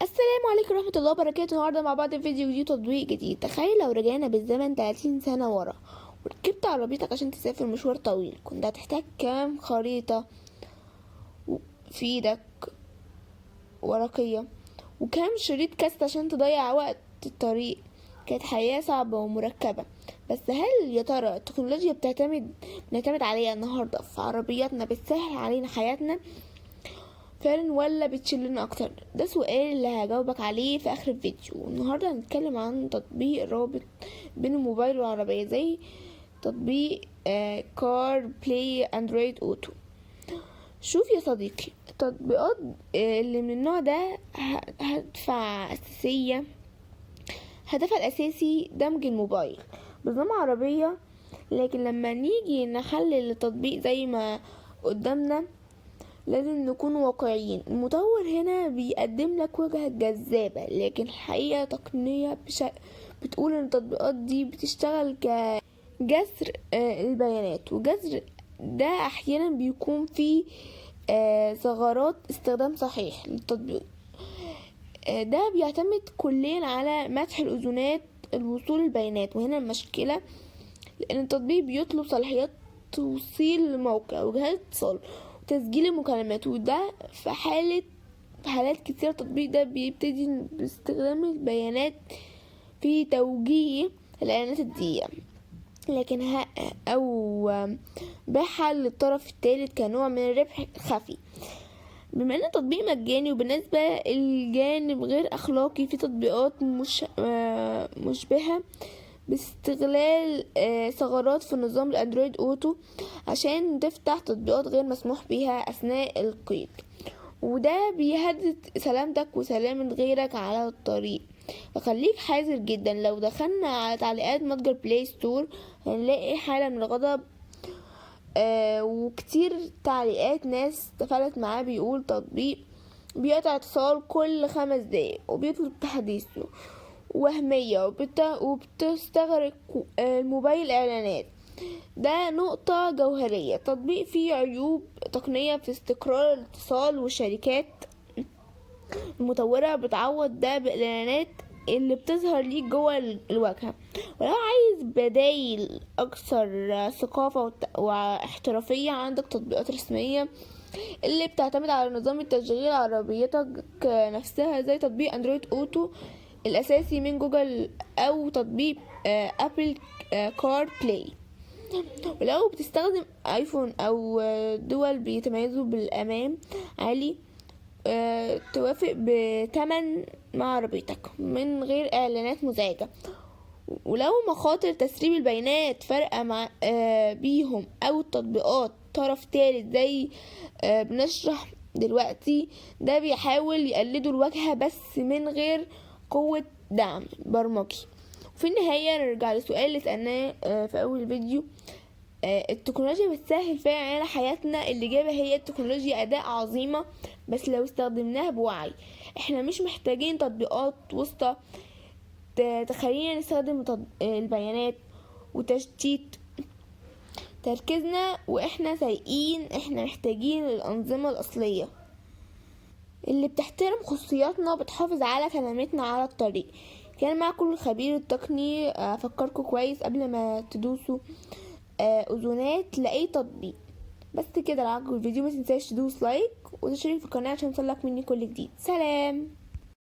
السلام عليكم ورحمة الله وبركاته. النهاردة مع بعض في فيديو جديد وتطبيق جديد. تخيل لو رجعنا بالزمن 30 سنة ورا وركبت عربيتك عشان تسافر مشوار طويل، كنت هتحتاج كام خريطة في ايدك ورقية وكام شريط كاست عشان تضيع وقت الطريق. كانت حياة صعبة ومركبة، بس هل يا ترى التكنولوجيا بنعتمد عليها النهاردة في عربياتنا بتسهل علينا حياتنا فعلا ولا بتشيلنا اكتر؟ ده سؤال اللي هجاوبك عليه في اخر الفيديو. النهارده هنتكلم عن تطبيق رابط بين الموبايل والعربيه، زي تطبيق كار بلاي اندرويد اوتو. شوف يا صديقي، التطبيقات اللي من النوع ده هدفها الاساسي دمج الموبايل بنظام عربيه. لكن لما نيجي نحلل التطبيق زي ما قدامنا لازم نكون واقعيين. المطور هنا بيقدم لك وجهة جذابة، لكن الحقيقة تقنية بتقول ان التطبيقات دي بتشتغل كجسر البيانات، وجسر ده احيانا بيكون فيه ثغرات استخدام صحيح للتطبيق. ده بيعتمد كليا على مسح الأذونات الوصول البيانات، وهنا المشكلة لأن التطبيق بيطلب صلاحيات توصيل الموقع وجهاز اتصال وتسجيل المكالمات، وده في حالات كتير التطبيق ده بيبتدي باستخدام البيانات في توجيه الإعلانات الدقيقة، لكن أو بيعها للطرف الثالث كنوع من الربح الخفي. بما ان التطبيق مجاني وبالنسبة الجانب غير اخلاقي، في تطبيقات مشبهة باستغلال ثغرات في نظام الاندرويد اوتو عشان تفتح تطبيقات غير مسموح بها اثناء القيد، وده بيهدد سلامتك وسلامة غيرك على الطريق. فخليك حذر جدا. لو دخلنا على تعليقات متجر بلاي ستور هنلاقي حالة من الغضب وكتير تعليقات ناس تفاعلت معاه. بيقول تطبيق بيقطع اتصال كل 5 دقايق وبيطلب تحديثه، وهمية وبتستغرق الموبايل اعلانات. ده نقطة جوهرية. التطبيق فيه عيوب تقنية في استقرار الاتصال، والشركات المطورة بتعوض ده بالاعلانات اللي بتظهر ليك جوه الواجهة. ولو عايز بدايل اكثر ثقافة واحترافية، عندك تطبيقات رسمية اللي بتعتمد على نظام التشغيل عربيتك نفسها، زي تطبيق اندرويد اوتو الاساسي من جوجل او تطبيق ابل كار بلاي. ولو بتستخدم ايفون او دول بيتميزوا بالامان عالي، توافق بتمن مع عربيتك من غير اعلانات مزعجة. ولو مخاطر تسريب البيانات فارقة مع بيهم او التطبيقات طرف تالت زي بنشرح دلوقتي، ده بيحاول يقلدوا الواجهة بس من غير قوة دعم برمجي. وفي النهاية نرجع للسؤال اللي سألناه في اول فيديو، التكنولوجيا بتسهل فعلا على حياتنا. الإجابة هي التكنولوجيا أداة عظيمة، بس لو استخدمناها بوعي. احنا مش محتاجين تطبيقات وسطى تخلينا نستخدم البيانات وتشتيت تركيزنا واحنا سايقين. احنا محتاجين الأنظمة الأصلية اللي بتحترم خصوصياتنا وبتحافظ على سلامتنا على الطريق. كان معكم الخبير التقني. أفكركم كويس قبل ما تدوسوا اذونات لاي تطبيق. بس كده، لو عجبك الفيديو ما تنساش تدوس لايك وتشترك في القناه عشان يوصلك مني كل جديد. سلام.